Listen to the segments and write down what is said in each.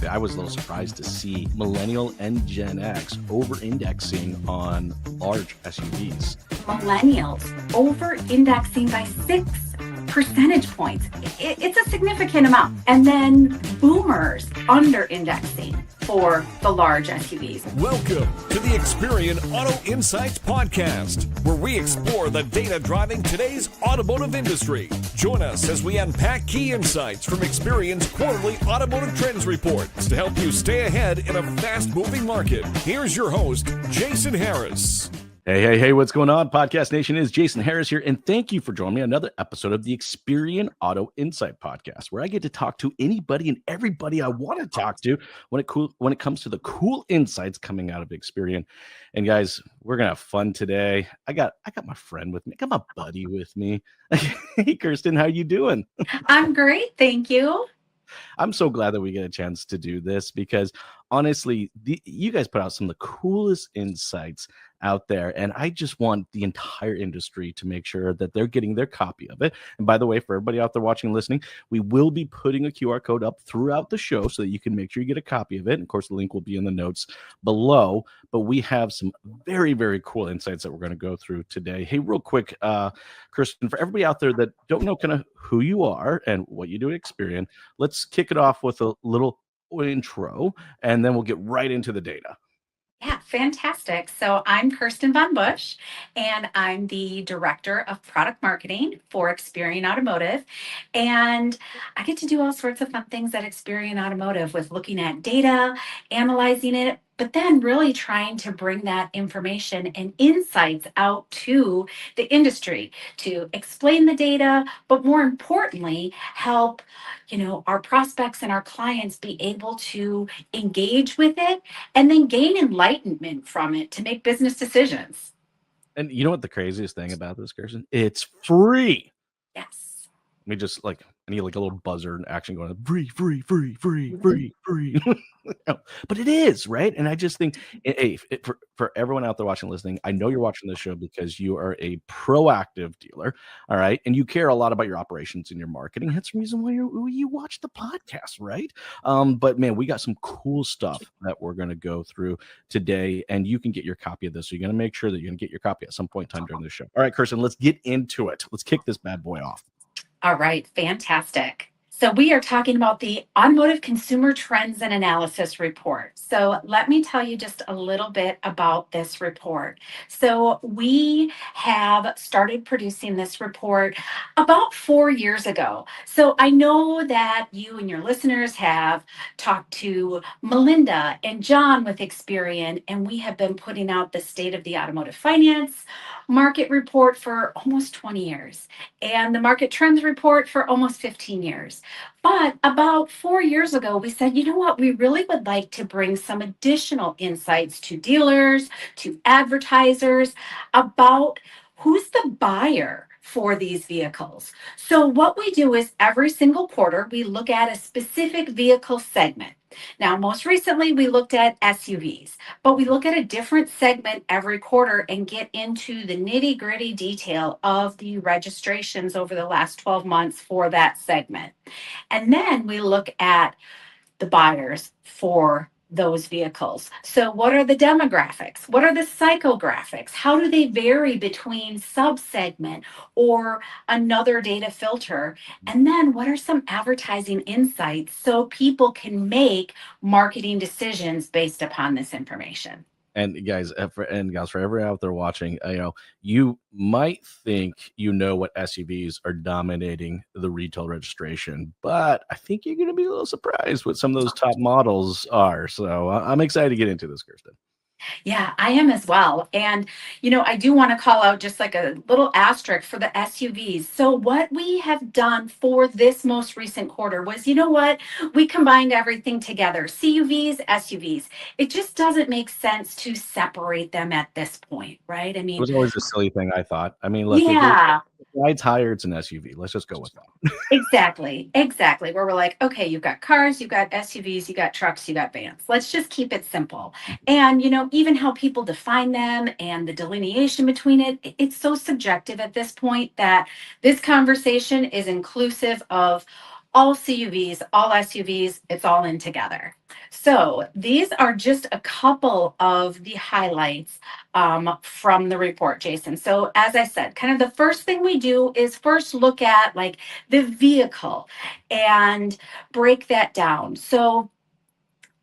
actually, I was a little surprised to see Millennial and Gen X over-indexing on large SUVs. Millennials over-indexing by 6 percentage points. It's a significant amount. And then boomers under-indexing for the large SUVs. Welcome to the Experian Auto Insights podcast, where we explore the data driving today's automotive industry. Join us as we unpack key insights from Experian's quarterly automotive trends reports to help you stay ahead in a fast-moving market. Here's your host, Jason Harris. Hey, what's going on? Podcast Nation, is Jason Harris here, and thank you for joining me on another episode of the Experian Auto Insight podcast, where I get to talk to anybody and everybody I want to talk to when it comes to the cool insights coming out of Experian. And guys, we're gonna have fun today. I got my friend with me. I got my buddy with me. Hey, Kirsten, how you doing? I'm great, thank you. I'm so glad that we get a chance to do this because honestly, you guys put out some of the coolest insights out there, and I just want the entire industry to make sure that they're getting their copy of it. And by the way, for everybody out there watching and listening, we will be putting a QR code up throughout the show so that you can make sure you get a copy of it. And of course, the link will be in the notes below. But we have some very, very cool insights that we're going to go through today. Hey, real quick, Kirsten, for everybody out there that don't know kind of who you are and what you do at Experian, let's kick it off with a little intro, and then we'll get right into the data. Yeah, fantastic. So I'm Kirsten Von Busch, and I'm the Director of Product Marketing for Experian Automotive. And I get to do all sorts of fun things at Experian Automotive with looking at data, analyzing it, but then really trying to bring that information and insights out to the industry to explain the data, but more importantly, help our prospects and our clients be able to engage with it and then gain enlightenment from it to make business decisions. And you know what the craziest thing about this, Kirsten? It's free. Yes. Let me just I need like a little buzzer and action going free. But it is, right? And I just think, hey, for everyone out there watching, listening, I know you're watching this show because you are a proactive dealer, all right? And you care a lot about your operations and your marketing. That's the reason why you watch the podcast, right? But man, we got some cool stuff that we're going to go through today, and you can get your copy of this. So you're going to make sure that you're going to get your copy at some point in time during the show. All right, Kirsten, let's get into it. Let's kick this bad boy off. All right, fantastic. So we are talking about the Automotive Consumer Trends and Analysis Report. So let me tell you just a little bit about this report. So we have started producing this report about 4 years ago. So I know that you and your listeners have talked to Melinda and John with Experian, and we have been putting out the State of the Automotive Finance Market Report for almost 20 years and the Market Trends Report for almost 15 years. But about 4 years ago, we said, you know what, we really would like to bring some additional insights to dealers, to advertisers about who's the buyer for these vehicles. So what we do is every single quarter, we look at a specific vehicle segment. Now, most recently, we looked at SUVs, but we look at a different segment every quarter and get into the nitty-gritty detail of the registrations over the last 12 months for that segment. And then we look at the buyers for those vehicles. So what are the demographics? What are the psychographics? How do they vary between subsegment or another data filter? And then what are some advertising insights so people can make marketing decisions based upon this information? And guys, for everyone out there watching, you might think you know what SUVs are dominating the retail registration, but I think you're going to be a little surprised what some of those top models are. So I'm excited to get into this, Kirsten. Yeah, I am as well. And, I do want to call out just like a little asterisk for the SUVs. So what we have done for this most recent quarter was, we combined everything together, CUVs, SUVs. It just doesn't make sense to separate them at this point, right? I mean, it was always a silly thing, I thought. I mean, look, yeah. If the ride's higher, it's an SUV. Let's just go with that. Exactly. Where we're like, okay, you've got cars, you've got SUVs, you got trucks, you got vans. Let's just keep it simple. And, even how people define them and the delineation between it's so subjective at this point that this conversation is inclusive of all CUVs, all SUVs, it's all in together. So these are just a couple of the highlights from the report, Jason. So as I said, kind of the first thing we do is first look at like the vehicle and break that down. So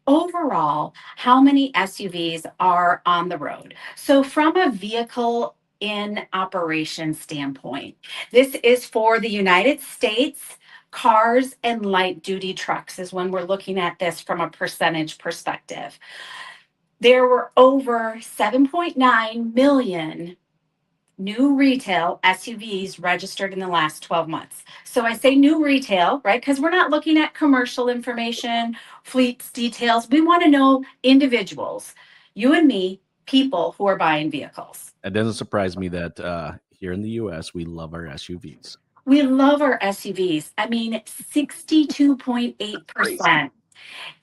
overall, how many SUVs are on the road? So from a vehicle in operation standpoint, this is for the United States. Cars and light duty trucks is when we're looking at this from a percentage perspective. There were over 7.9 million new retail SUVs registered in the last 12 months. So I say new retail, right? Because we're not looking at commercial information, fleets, details. We want to know individuals, you and me, people who are buying vehicles. It doesn't surprise me that here in the US, we love our SUVs. We love our SUVs. I mean, 62.8%.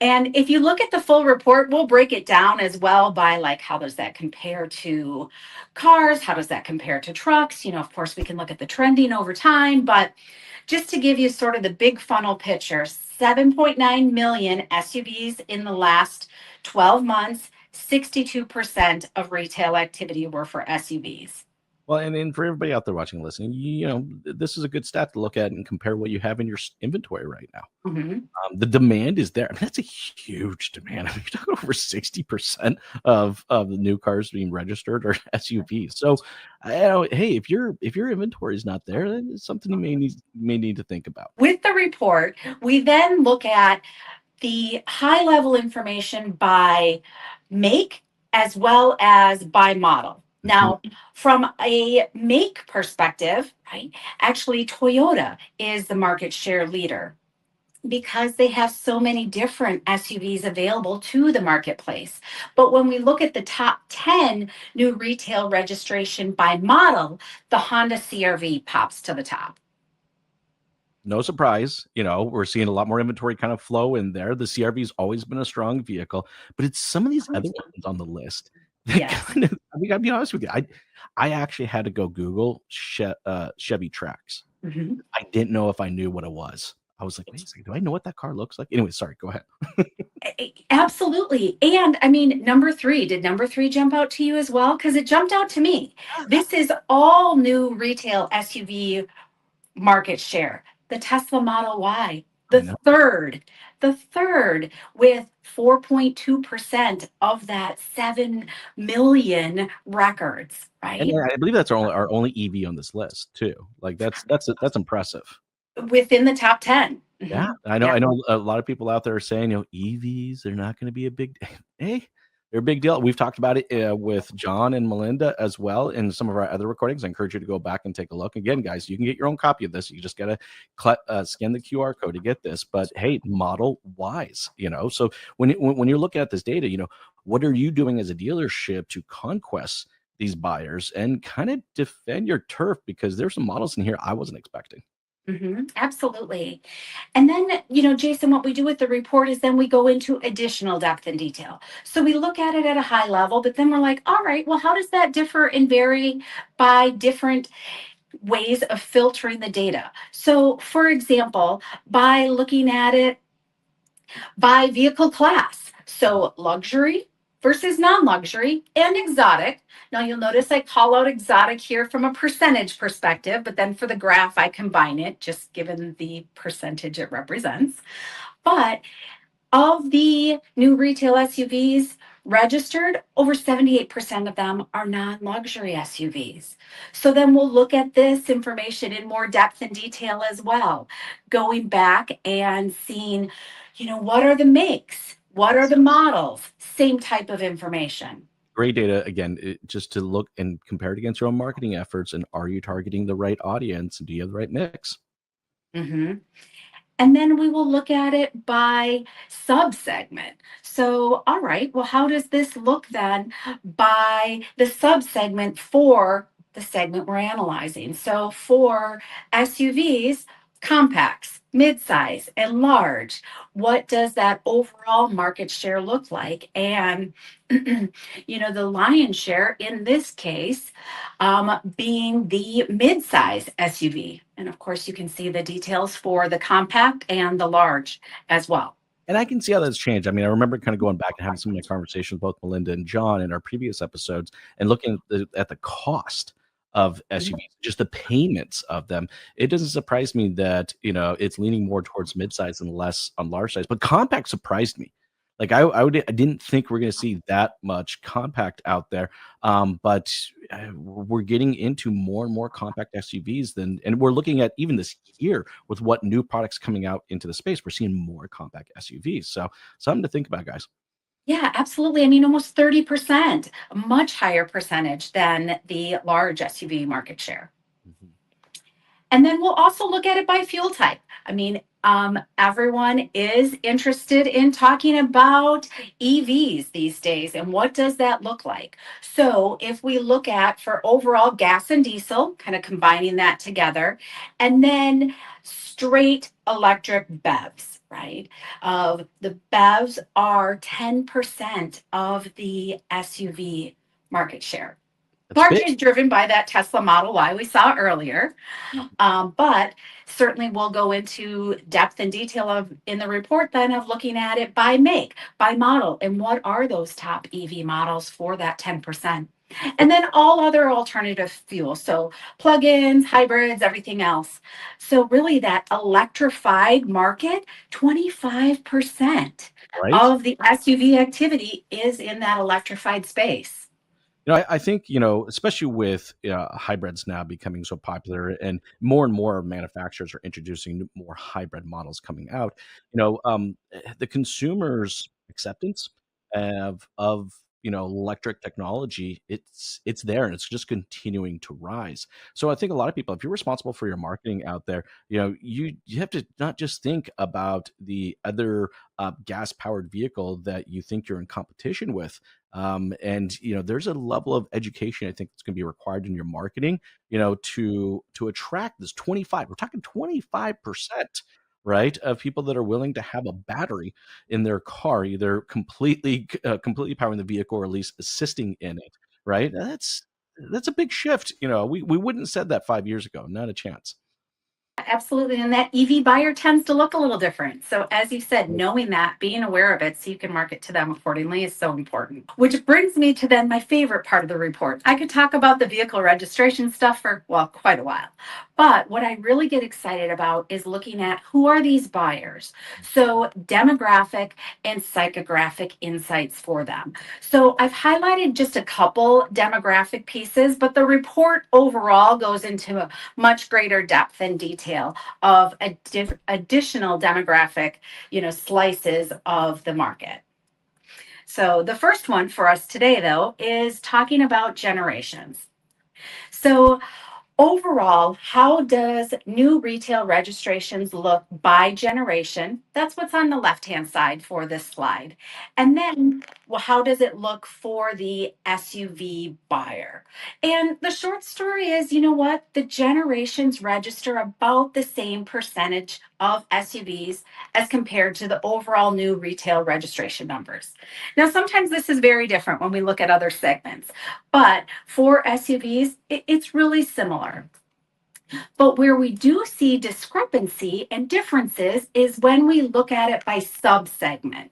And if you look at the full report, we'll break it down as well by like, how does that compare to cars? How does that compare to trucks? You know, of course, we can look at the trending over time, but just to give you sort of the big funnel picture, 7.9 million SUVs in the last 12 months, 62% of retail activity were for SUVs. Well, and for everybody out there watching and listening, you know, this is a good stat to look at and compare what you have in your inventory right now. Mhm. The demand is there. I mean, that's a huge demand. I mean, you're talking over 60% of the new cars being registered are SUVs. So, hey, if your inventory is not there, then it's something you may need to think about. With the report, we then look at the high level information by make as well as by model. Now, from a make perspective, right, actually Toyota is the market share leader because they have so many different SUVs available to the marketplace. But when we look at the top 10 new retail registration by model, the Honda CRV pops to the top. No surprise, you know, we're seeing a lot more inventory kind of flow in there. The CRV's always been a strong vehicle, but it's some of these other ones on the list that Yes. kind of, I mean, I'll be honest with you. I actually had to go Google Chevy Trax. Mhm. I didn't know if I knew what it was. I was like, wait a second, do I know what that car looks like? Anyway, sorry, go ahead. Absolutely. And I mean, number three, did number three jump out to you as well? Because it jumped out to me. This is all new retail SUV market share. The Tesla Model Y, I know. the third with 4.2% of that 7 million records, right? And I believe that's our only EV on this list too. Like that's impressive. Within the top 10. Yeah, Mhm. I know. Yeah. I know a lot of people out there are saying, you know, EVs, they're not going to be a big. Hey, they're a big deal. We've talked about it with John and Melinda as well in some of our other recordings. I encourage you to go back and take a look. Again, guys, you can get your own copy of this. You just got to scan the QR code to get this. But hey, model wise, you know. So when you're looking at this data, you know, what are you doing as a dealership to conquest these buyers and kind of defend your turf? Because there's some models in here I wasn't expecting. Absolutely. And then, you know, Jason, what we do with the report is then we go into additional depth and detail. So we look at it at a high level, but then we're like, all right, well, how does that differ and vary by different ways of filtering the data? So, for example, by looking at it by vehicle class. So luxury versus non-luxury and exotic. Now you'll notice I call out exotic here from a percentage perspective, but then for the graph, I combine it just given the percentage it represents. But of the new retail SUVs registered, over 78% of them are non-luxury SUVs. So then we'll look at this information in more depth and detail as well, going back and seeing, you know, what are the makes? What are the models? Same type of information. Great data again, just to look and compare it against your own marketing efforts, and are you targeting the right audience, and do you have the right mix? hmm And then we will look at it by subsegment. So, all right, well, how does this look then by the subsegment for the segment we're analyzing? So, for SUVs, compacts, midsize, and large, what does that overall market share look like? And, you know, the lion's share in this case being the midsize SUV. And of course, you can see the details for the compact and the large as well. And I can see how that's changed. I mean, I remember kind of going back and having some of my conversations with both Melinda and John in our previous episodes and looking at the cost of SUVs, just the payments of them. It doesn't surprise me that, it's leaning more towards midsize and less on large size, but compact surprised me. Like I didn't think we're going to see that much compact out there. But we're getting into more and more compact SUVs and we're looking at even this year with what new products coming out into the space. We're seeing more compact SUVs. So something to think about, guys. Yeah, absolutely. I mean, almost 30%, a much higher percentage than the large SUV market share. Mhm. And then we'll also look at it by fuel type. I mean, everyone is interested in talking about EVs these days and what does that look like? So, if we look at for overall gas and diesel, kind of combining that together, and then straight electric BEVs, right? The BEVs are 10% of the SUV market share. That's big. Largely driven by that Tesla Model Y we saw earlier. But certainly we'll go into depth and detail of in the report then of looking at it by make, by model, and what are those top EV models for that 10%. And then all other alternative fuels, so plug-ins, hybrids, everything else. So really that electrified market, 25% Right. of the SUV activity is in that electrified space. I think, especially with hybrids now becoming so popular and more manufacturers are introducing more hybrid models coming out, the consumers' acceptance of electric technology, it's there and it's just continuing to rise. So I think a lot of people, if you're responsible for your marketing out there, you have to not just think about the other gas powered vehicle that you think you're in competition with. And there's a level of education I think that's going to be required in your marketing, to attract this 25. We're talking 25%, right, of people that are willing to have a battery in their car, either completely powering the vehicle or at least assisting in it, right? That's a big shift. We wouldn't have said that 5 years ago. Not a chance. Absolutely. And that EV buyer tends to look a little different. So, as you said, knowing that, being aware of it so you can market to them accordingly is so important. Which brings me to then my favorite part of the report. I could talk about the vehicle registration stuff for, well, quite a while. But what I really get excited about is looking at who are these buyers. So, demographic and psychographic insights for them. So, I've highlighted just a couple demographic pieces, but the report overall goes into a much greater depth and detail of additional demographic, slices of the market. So the first one for us today, though, is talking about generations. So overall, how does new retail registrations look by generation? That's what's on the left-hand side for this slide. And then, well, how does it look for the SUV buyer? And the short story is, you know what? The generations register about the same percentage of SUVs as compared to the overall new retail registration numbers. Now, sometimes this is very different when we look at other segments, but for SUVs, it's really similar. But where we do see discrepancy and differences is when we look at it by subsegment.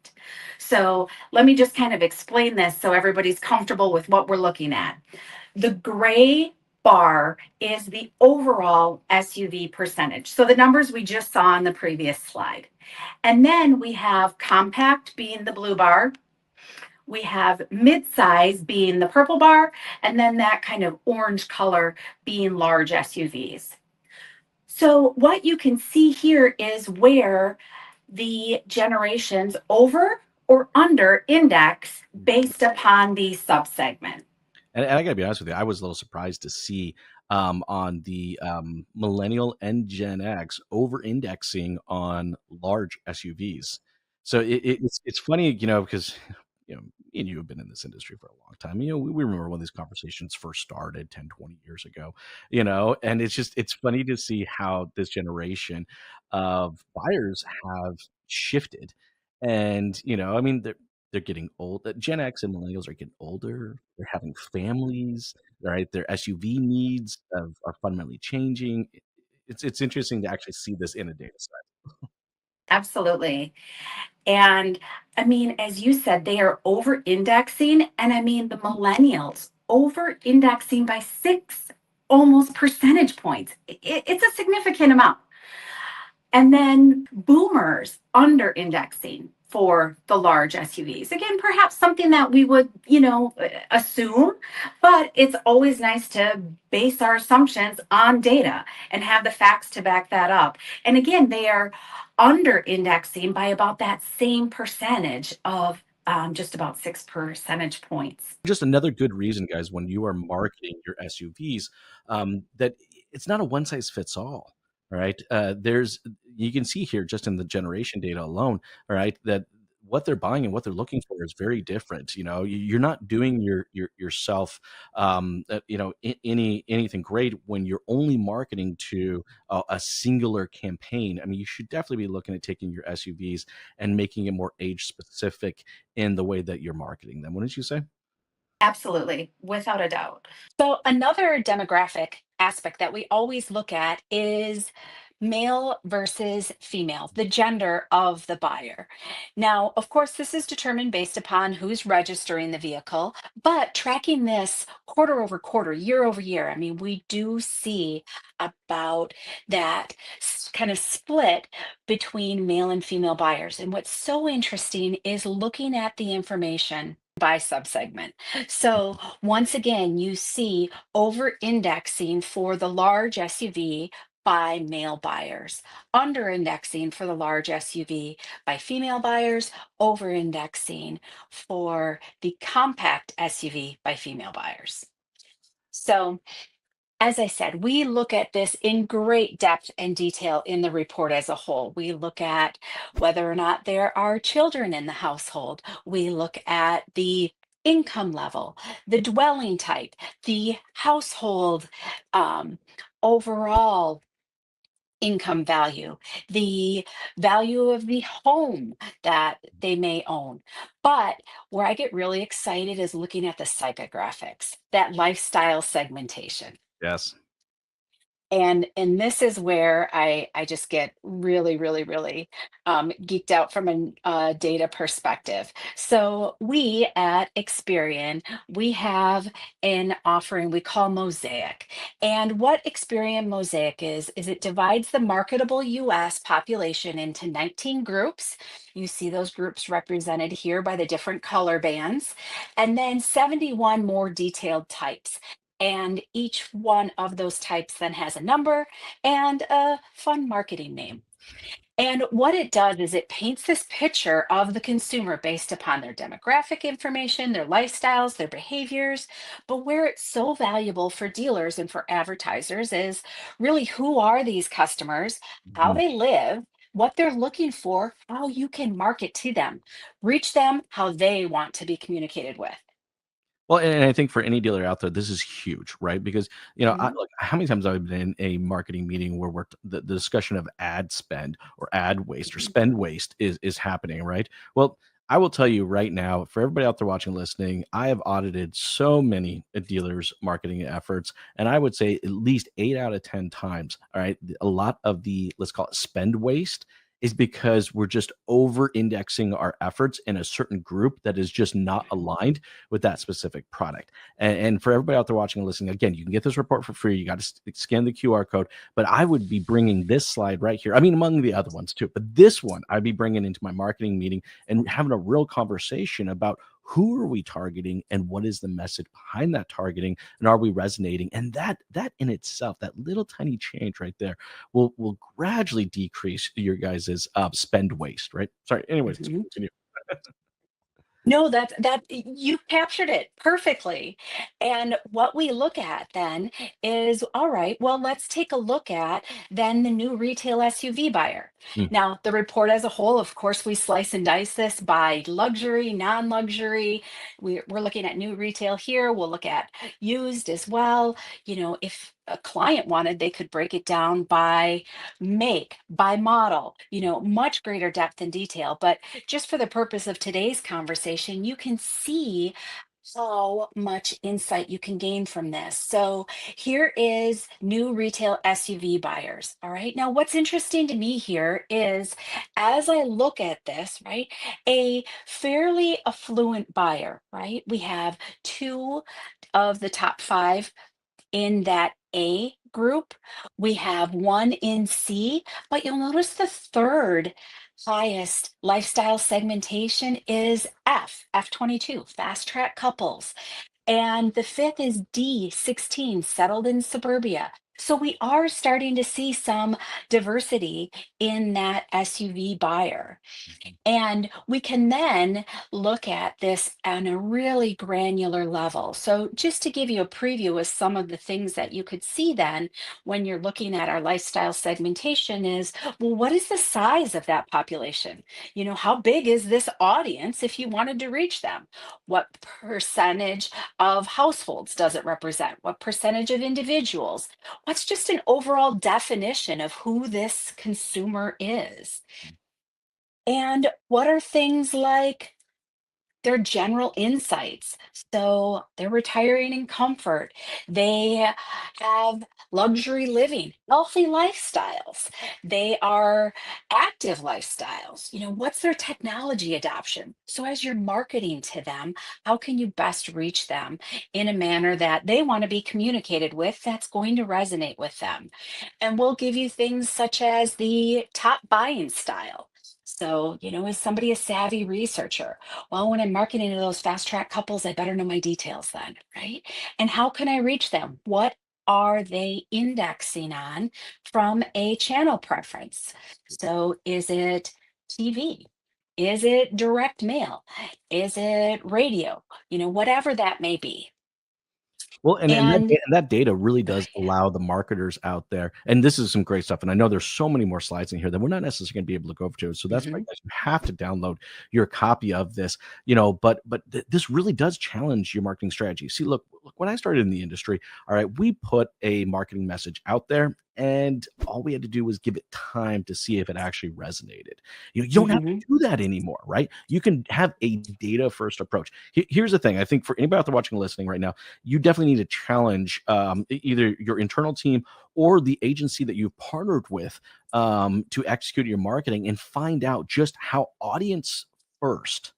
So let me just kind of explain this so everybody's comfortable with what we're looking at. The gray bar is the overall SUV percentage. So the numbers we just saw on the previous slide. And then we have compact being the blue bar, we have midsize being the purple bar, and then that kind of orange color being large SUVs. So what you can see here is where the generations over or under index based upon the subsegment. And I gotta be honest with you, I was a little surprised to see on the millennial and Gen X over indexing on large SUVs. So it's funny, because me and you have been in this industry for a long time. We remember when these conversations first started 10, 20 years ago, and it's funny to see how this generation of buyers have shifted. And, I mean, they're getting old. Gen X and millennials are getting older. They're having families, right? Their SUV needs are fundamentally changing. It's interesting to actually see this in a data set. Absolutely. And I mean, as you said, they are over indexing. And I mean, the millennials over indexing by six almost percentage points. It's a significant amount. And then boomers under indexing for the large SUVs. Again, perhaps something that we would, assume, but it's always nice to base our assumptions on data and have the facts to back that up. And again, they are under indexing by about that same percentage of just about 6 percentage points. Just another good reason, guys, when you are marketing your SUVs, that it's not a one size fits all. All right. There's You can see here just in the generation data alone, all right, that what they're buying and what they're looking for is very different. You're not doing yourself, anything great when you're only marketing to a singular campaign. I mean, you should definitely be looking at taking your SUVs and making it more age specific in the way that you're marketing them. Wouldn't you say? Absolutely, without a doubt. So, another demographic aspect that we always look at is male versus female, the gender of the buyer. Now, of course, this is determined based upon who's registering the vehicle, but tracking this quarter over quarter, year over year, I mean, we do see about that kind of split between male and female buyers. And what's so interesting is looking at the information by subsegment. So once again, you see over indexing for the large SUV by male buyers, under indexing for the large SUV by female buyers, over indexing for the compact SUV by female buyers. So as I said, we look at this in great depth and detail in the report as a whole. We look at whether or not there are children in the household. We look at the income level, the dwelling type, the household overall income value, the value of the home that they may own. But where I get really excited is looking at the psychographics, that lifestyle segmentation. Yes. And this is where I just get really geeked out from a data perspective. So we at Experian, we have an offering we call Mosaic. And what Experian Mosaic is it divides the marketable US population into 19 groups. You see those groups represented here by the different color bands, and then 71 more detailed types. And each one of those types then has a number and a fun marketing name. And what it does is it paints this picture of the consumer based upon their demographic information, their lifestyles, their behaviors. But where it's so valuable for dealers and for advertisers is really who are these customers, how Mhm. they live, what they're looking for, how you can market to them, reach them how they want to be communicated with. Well, and I think for any dealer out there, this is huge, right? Because Mhm. look, how many times I've been in a marketing meeting where the discussion of ad spend or ad waste or spend waste is happening, right? Well, I will tell you right now, for everybody out there watching, listening, I have audited so many dealers' marketing efforts, and I would say at least 8 out of 10 times, all right, a lot of the, let's call it, spend waste is because we're just over indexing our efforts in a certain group that is just not aligned with that specific product. And for everybody out there watching and listening, again, you can get this report for free. You got to scan the QR code. But I would be bringing this slide right here. I mean, among the other ones too, but this one I'd be bringing into my marketing meeting and having a real conversation about who are we targeting and what is the message behind that targeting, and are we resonating? And that in itself, that little tiny change right there, will gradually decrease your guys's spend waste. Right? Sorry. Anyways, Mhm. continue. No, that you captured it perfectly. And what we look at then is, all right, well, let's take a look at then the new retail SUV buyer. Mm, Now, the report as a whole, of course, we slice and dice this by luxury, non-luxury. We're looking at new retail here. We'll look at used as well. If a client wanted, they could break it down by make, by model, much greater depth and detail. But just for the purpose of today's conversation, you can see how much insight you can gain from this. So here is new retail SUV buyers. All right. Now, what's interesting to me here is as I look at this, right, a fairly affluent buyer, right? We have two of the top five in that A group. We have one in C, but you'll notice the third highest lifestyle segmentation is F22, fast track couples. And the fifth is D16, settled in suburbia. So we are starting to see some diversity in that SUV buyer. And we can then look at this on a really granular level. So, just to give you a preview of some of the things that you could see then when you're looking at our lifestyle segmentation is, well, what is the size of that population? How big is this audience if you wanted to reach them? What percentage of households does it represent? What percentage of individuals? What's just an overall definition of who this consumer is? And what are things like their general insights? So they're retiring in comfort. They have luxury living, healthy lifestyles. They are active lifestyles. What's their technology adoption? So as you're marketing to them, how can you best reach them in a manner that they want to be communicated with that's going to resonate with them? And we'll give you things such as the top buying style. So, is somebody a savvy researcher? Well, when I'm marketing to those fast track couples, I better know my details then, right? And how can I reach them? What are they indexing on from a channel preference? So is it TV? Is it direct mail? Is it radio? Whatever that may be. Well, and And that data really does allow the marketers out there, and this is some great stuff. And I know there's so many more slides in here that we're not necessarily going to be able to go over to. So that's why Mhm. guys, you have to download your copy of this. But this really does challenge your marketing strategy. See, look, when I started in the industry, all right, we put a marketing message out there. And all we had to do was give it time to see if it actually resonated. You don't have to Mhm. do that anymore, right? You can have a data first approach. Here's the thing. I think for anybody out there watching and listening right now, you definitely need to challenge either your internal team or the agency that you've partnered with to execute your marketing and find out just how audience first,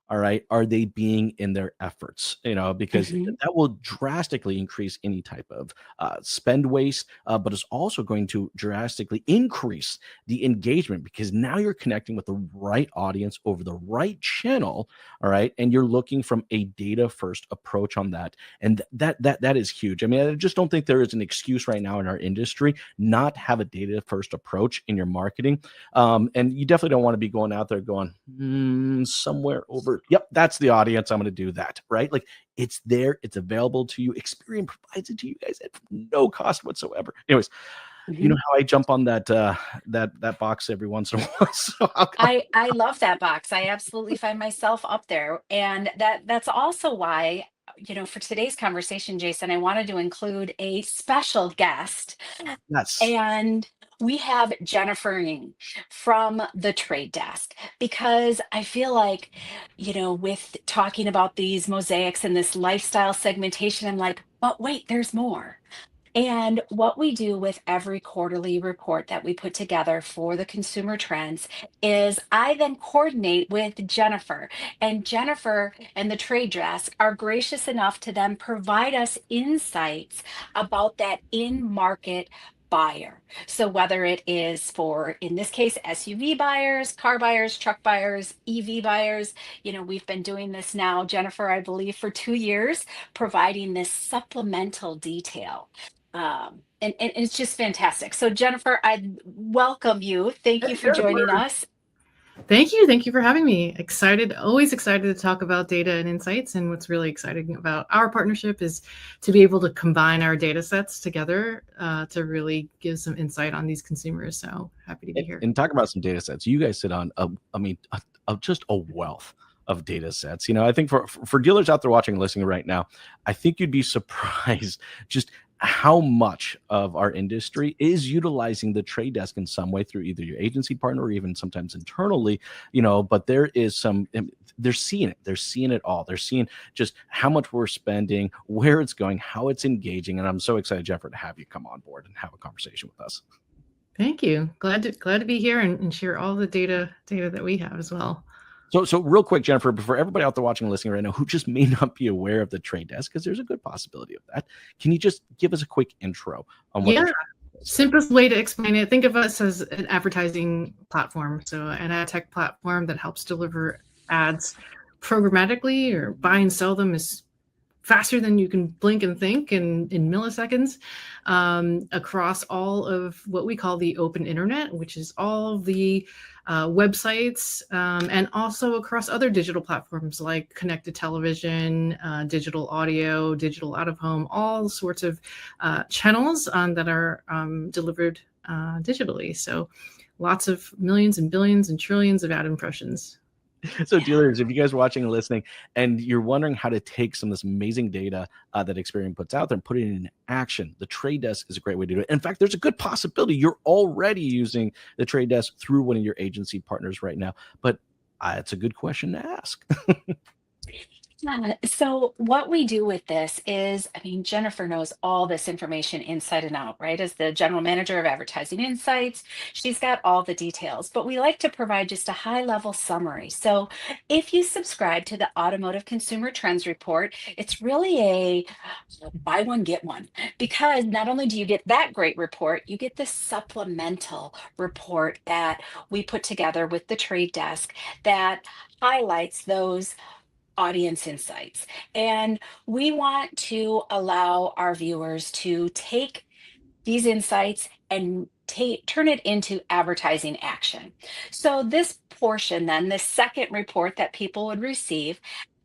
all right, are they being in their efforts, because Mhm. that will drastically increase any type of spend waste, but it's also going to drastically increase the engagement because now you're connecting with the right audience over the right channel, all right, and you're looking from a data first approach on that, and that is huge. I mean, I just don't think there is an excuse right now in our industry not have a data first approach in your marketing. And you definitely don't want to be going out there going, somewhere over. Yep, that's the audience. I'm going to do that. Right. Like it's there. It's available to you. Experian provides it to you guys at no cost whatsoever. Anyways, you know Mhm. how I jump on that box every once in a while. So I love that box. I absolutely find myself up there. And that's also why, for today's conversation, Jason, I wanted to include a special guest. yes. And we have Jennifer.ng from the trade desk because I feel like, with talking about these mosaics and this lifestyle segmentation, I'm like, but wait, there's more. And what we do with every quarterly report that we put together for the consumer trends is I then coordinate with Jennifer, and Jennifer and the trade desk are gracious enough to then provide us insights about that in market buyer. So whether it is for, in this case, SUV buyers, car buyers, truck buyers, EV buyers, we've been doing this now, Jennifer, I believe, for 2 years, providing this supplemental detail. And it's just fantastic. So, Jennifer, I welcome you. Thank you for joining us. Thank you. Thank you for having me. Excited, always excited to talk about data and insights. And what's really exciting about our partnership is to be able to combine our data sets together to really give some insight on these consumers. So happy to be here. And talk about some data sets. You guys sit on, just a wealth of data sets. I think for dealers out there watching and listening right now, I think you'd be surprised just how much of our industry is utilizing the trade desk in some way through either your agency partner or even sometimes internally, but there is some they're seeing it. They're seeing it all. They're seeing just how much we're spending, where it's going, how it's engaging. And I'm so excited, Jennifer, to have you come on board and have a conversation with us. Thank you. Glad to be here and share all the data that we have as well. So real quick, Jennifer, before everybody out there watching and listening right now who just may not be aware of the Trade Desk, because there's a good possibility of that, can you just give us a quick intro on what? Yeah. Simplest way to explain it, think of us as an advertising platform. So an ad tech platform that helps deliver ads programmatically or buy and sell them as faster than you can blink and think in milliseconds, across all of what we call the open internet, which is all the websites, and also across other digital platforms like connected television, digital audio, digital out of home, all sorts of channels that are delivered digitally. So lots of millions and billions and trillions of ad impressions. So dealers, if you guys are watching and listening and you're wondering how to take some of this amazing data that Experian puts out there and put it in action, the Trade Desk is a great way to do it. In fact, there's a good possibility you're already using the Trade Desk through one of your agency partners right now, but it's a good question to ask. So what we do with this is, I mean, Jennifer knows all this information inside and out, right? As the general manager of Advertising Insights, she's got all the details, but we like to provide just a high level summary. So if you subscribe to the Automotive Consumer Trends Report, it's really a buy one, get one, because not only do you get that great report, you get this supplemental report that we put together with the Trade Desk that highlights those audience insights. And we want to allow our viewers to take these insights and turn it into advertising action. So this portion, then, the second report that people would receive,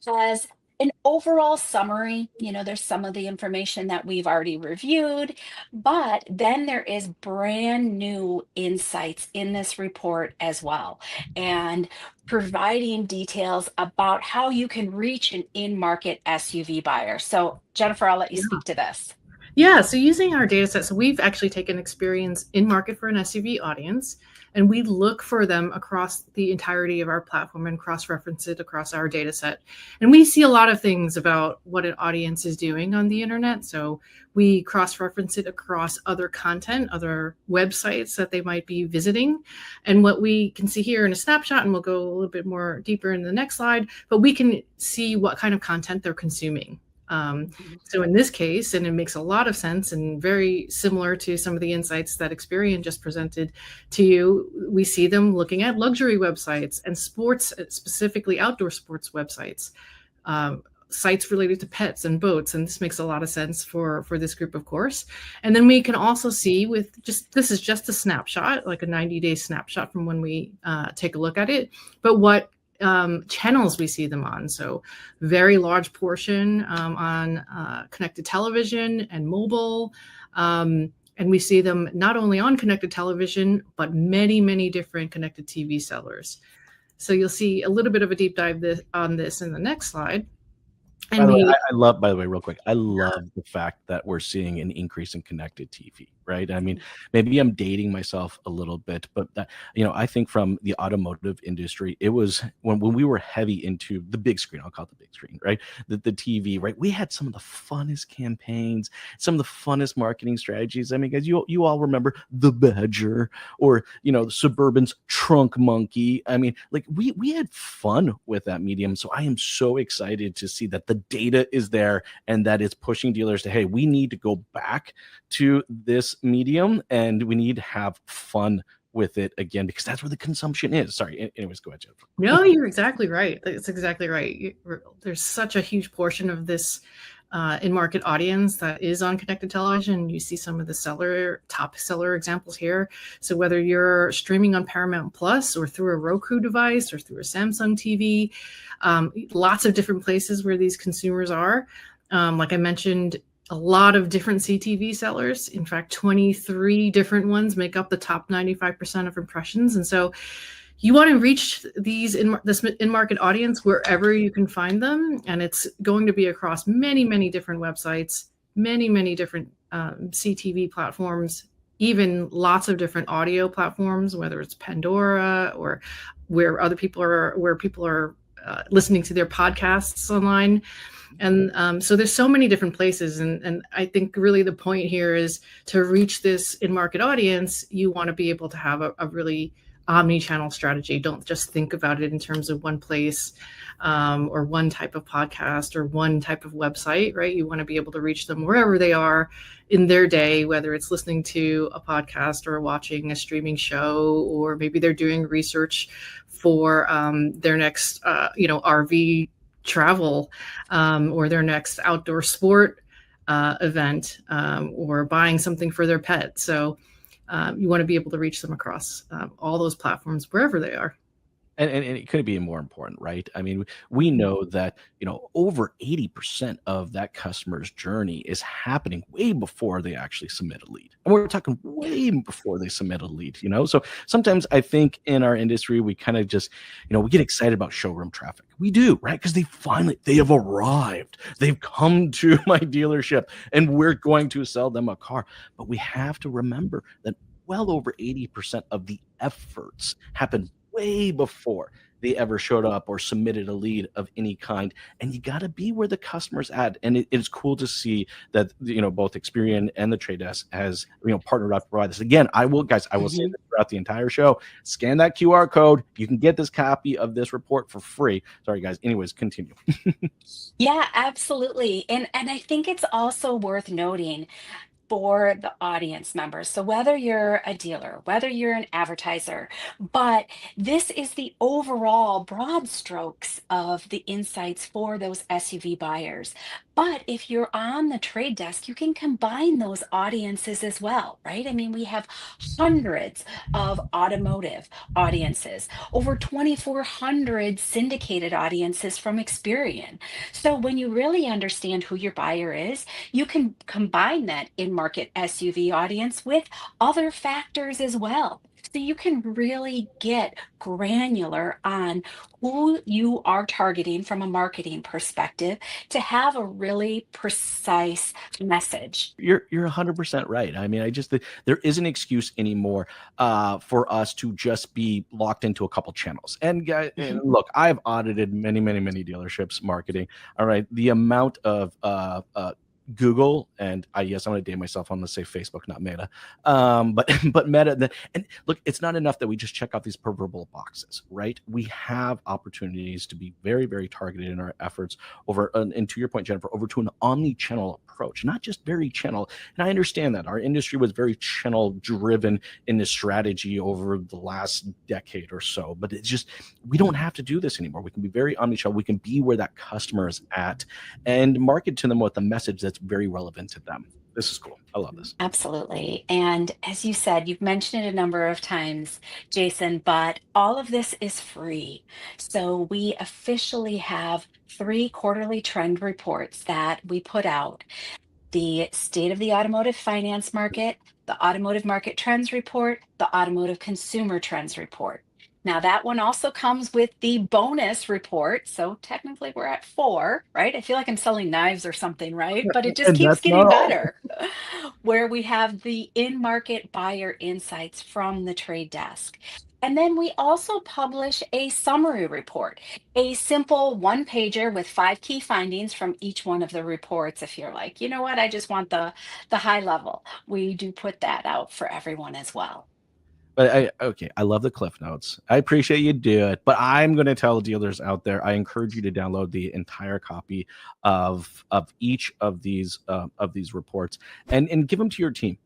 has an overall summary. You know, there's some of the information that we've already reviewed, but then there is brand new insights in this report as well, and providing details about how you can reach an in-market SUV buyer. So Jennifer, I'll let you speak to this. Yeah, so using our data set, so we've actually taken Experian's in market for an SUV audience, and we look for them across the entirety of our platform and cross-reference it across our data set. And we see a lot of things about what an audience is doing on the internet. So we cross-reference it across other content, other websites that they might be visiting. And what we can see here in a snapshot, and we'll go a little bit more deeper in the next slide, but we can see what kind of content they're consuming. So in this case, and it makes a lot of sense and very similar to some of the insights that Experian just presented to you, we see them looking at luxury websites and sports, specifically outdoor sports websites, sites related to pets and boats. And this makes a lot of sense for this group, of course. And then we can also see with this is just a snapshot, like a 90-day snapshot from when we take a look at it, but what channels we see them on. So very large portion on connected television and mobile. And we see them not only on connected television, but many, many different connected TV sellers. So you'll see a little bit of a deep dive on this in the next slide. And by the way, real quick, I love the fact that we're seeing an increase in connected TV, right? I mean, maybe I'm dating myself a little bit, but that, I think from the automotive industry, it was when we were heavy into the big screen, I'll call it the big screen, right? The TV, right? We had some of the funnest campaigns, some of the funnest marketing strategies. I mean, guys, you all remember the Badger or, Suburban's Trunk Monkey. I mean, like we had fun with that medium. So I am so excited to see that the data is there and that it's pushing dealers to, hey, we need to go back to this medium and we need to have fun with it again, because that's where the consumption is. Sorry. Anyways, go ahead, Jennifer. No, you're exactly right. That's exactly right. There's such a huge portion of this in-market audience that is on connected television. You see some of the top seller examples here. So whether you're streaming on Paramount Plus or through a Roku device or through a Samsung TV, lots of different places where these consumers are. Like I mentioned, a lot of different CTV sellers. In fact, 23 different ones make up the top 95% of impressions. And so you want to reach this in-market audience wherever you can find them. And it's going to be across many, many different websites, many, many different CTV platforms, even lots of different audio platforms, whether it's Pandora or where people are listening to their podcasts online. And so there's so many different places. And I think really the point here is to reach this in-market audience, you want to be able to have a really omni-channel strategy. Don't just think about it in terms of one place or one type of podcast or one type of website, right? You want to be able to reach them wherever they are in their day, whether it's listening to a podcast or watching a streaming show, or maybe they're doing research for their next, RV travel or their next outdoor sport event or buying something for their pet. So you want to be able to reach them across all those platforms wherever they are. And it couldn't be more important, right? I mean, we know that, over 80% of that customer's journey is happening way before they actually submit a lead. And we're talking way before they submit a lead, So sometimes I think in our industry, we kind of just, we get excited about showroom traffic. We do, right? Because they have arrived. They've come to my dealership and we're going to sell them a car. But we have to remember that well over 80% of the efforts happen way before they ever showed up or submitted a lead of any kind. And you got to be where the customer's at. And it's cool to see that, both Experian and the Trade Desk has, partnered up to provide this. Again, I will say this throughout the entire show, scan that QR code. You can get this copy of this report for free. Sorry, guys. Anyways, continue. Yeah, absolutely. And I think it's also worth noting for the audience members. So whether you're a dealer, whether you're an advertiser, but this is the overall broad strokes of the insights for those SUV buyers. But if you're on the Trade Desk, you can combine those audiences as well, right? I mean, we have hundreds of automotive audiences, over 2,400 syndicated audiences from Experian. So when you really understand who your buyer is, you can combine that in-market SUV audience with other factors as well. So you can really get granular on who you are targeting from a marketing perspective to have a really precise message. You're 100% right. I mean, there is an excuse anymore for us to just be locked into a couple channels. And look, I've audited many dealerships marketing. All right, the amount of Google and yes, I'm going to date myself. I'm going to say Facebook, not Meta. But Meta. And look, it's not enough that we just check out these proverbial boxes, right? We have opportunities to be very, very targeted in our efforts over, and to your point, Jennifer, over to an omni-channel approach, not just very channel. And I understand that our industry was very channel driven in this strategy over the last decade or so, but it's just, we don't have to do this anymore. We can be very omni-channel. We can be where that customer is at and market to them with a message that's very relevant to them. This is cool. I love this. Absolutely. And as you said, you've mentioned it a number of times, Jason, but all of this is free. So we officially have 3 quarterly trend reports that we put out: the State of the Automotive Finance Market, the Automotive Market Trends Report, the Automotive Consumer Trends Report. Now, that one also comes with the bonus report. So technically we're at 4, right? I feel like I'm selling knives or something, right? But it just And keeps that's getting not all. better. Where we have the in-market buyer insights from the Trade Desk. And then we also publish a summary report, a simple one-pager with 5 key findings from each one of the reports. If you're like, you know what, I just want the high level, we do put that out for everyone as well. But I love the Cliff Notes. I appreciate you do it, but I'm going to tell dealers out there, I encourage you to download the entire copy of each of these reports and give them to your team.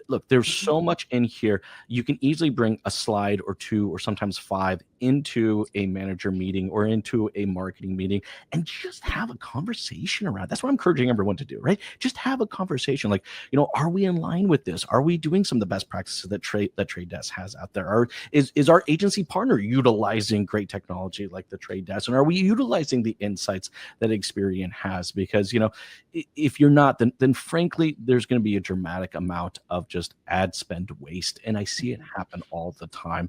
Look, there's so much in here. You can easily bring a slide or 2 or sometimes 5 into a manager meeting or into a marketing meeting and just have a conversation around. That's what I'm encouraging everyone to do, right? Just have a conversation. Like, are we in line with this? Are we doing some of the best practices that Trade Desk has out there? Or is our agency partner utilizing great technology like the Trade Desk? And are we utilizing the insights that Experian has? Because, if you're not, then frankly, there's going to be a dramatic amount of just ad spend waste. And I see it happen all the time.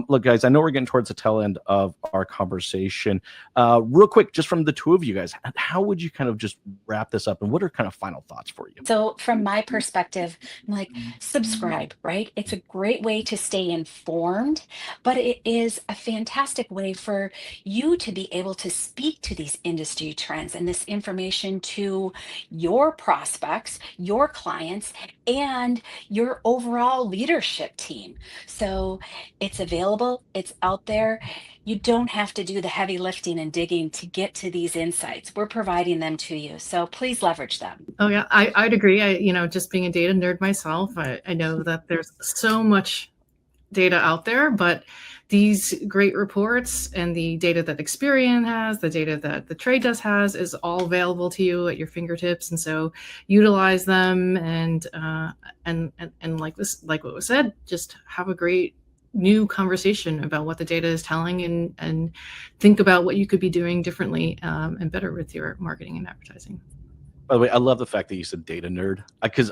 Look, guys, I know we're getting towards the tail end of our conversation. Real quick, just from the 2 of you guys, how would you kind of just wrap this up? And what are kind of final thoughts for you? So from my perspective, I'm like, subscribe, right? It's a great way to stay informed, but it is a fantastic way for you to be able to speak to these industry trends and this information to your prospects, your clients, and your overall leadership team. So it's available, it's out there. You don't have to do the heavy lifting and digging to get to these insights. We're providing them to you. So please leverage them. Oh yeah, I'd agree. Just being a data nerd myself, I know that there's so much data out there, but these great reports and the data that Experian has, the data that the Trade Desk has, is all available to you at your fingertips. And so utilize them and like what was said, just have a great new conversation about what the data is telling, and think about what you could be doing differently and better with your marketing and advertising. By the way, I love the fact that you said data nerd, because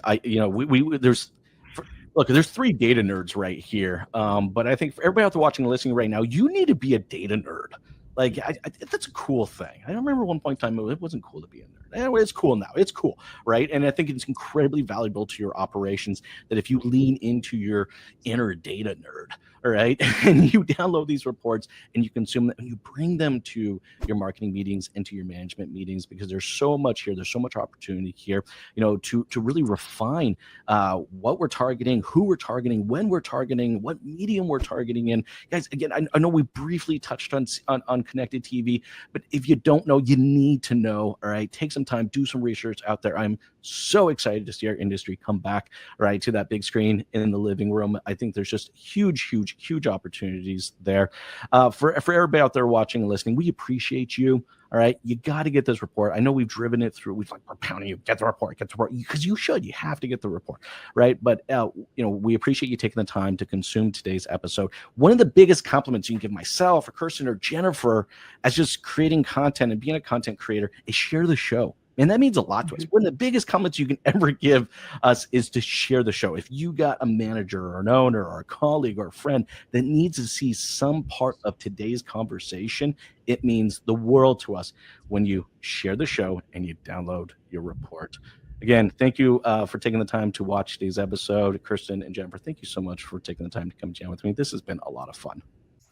there's three data nerds right here. But I think for everybody out there watching and listening right now, you need to be a data nerd. Like, that's a cool thing. I don't remember one point in time it wasn't cool to be a nerd. Anyway, it's cool now. It's cool, right? And I think it's incredibly valuable to your operations that if you lean into your inner data nerd, all right, and you download these reports and you consume them and you bring them to your marketing meetings and to your management meetings, because there's so much here. There's so much opportunity here, to really refine what we're targeting, who we're targeting, when we're targeting, what medium we're targeting in. Guys, again, I know we briefly touched on connected TV, but if you don't know, you need to know. All right, take some time, do some research out there. I'm so excited to see our industry come back, right, to that big screen in the living room. I think there's just huge opportunities there. For everybody out there watching and listening, we appreciate you. All right, you got to get this report. I know we've driven it through. We're pounding you. Get the report, because you have to get the report, right? But we appreciate you taking the time to consume today's episode. One of the biggest compliments you can give myself or Kirsten or Jennifer as just creating content and being a content creator is share the show. And that means a lot to us. One of the biggest comments you can ever give us is to share the show. If you got a manager or an owner or a colleague or a friend that needs to see some part of today's conversation, it means the world to us when you share the show and you download your report. Again, thank you for taking the time to watch today's episode. Kirsten and Jennifer, thank you so much for taking the time to come jam with me. This has been a lot of fun.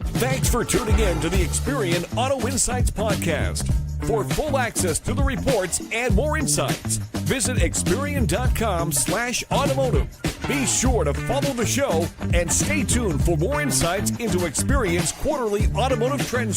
Thanks for tuning in to the Experian Auto Insights podcast. For full access to the reports and more insights, visit Experian.com/automotive. Be sure to follow the show and stay tuned for more insights into Experian's quarterly automotive trends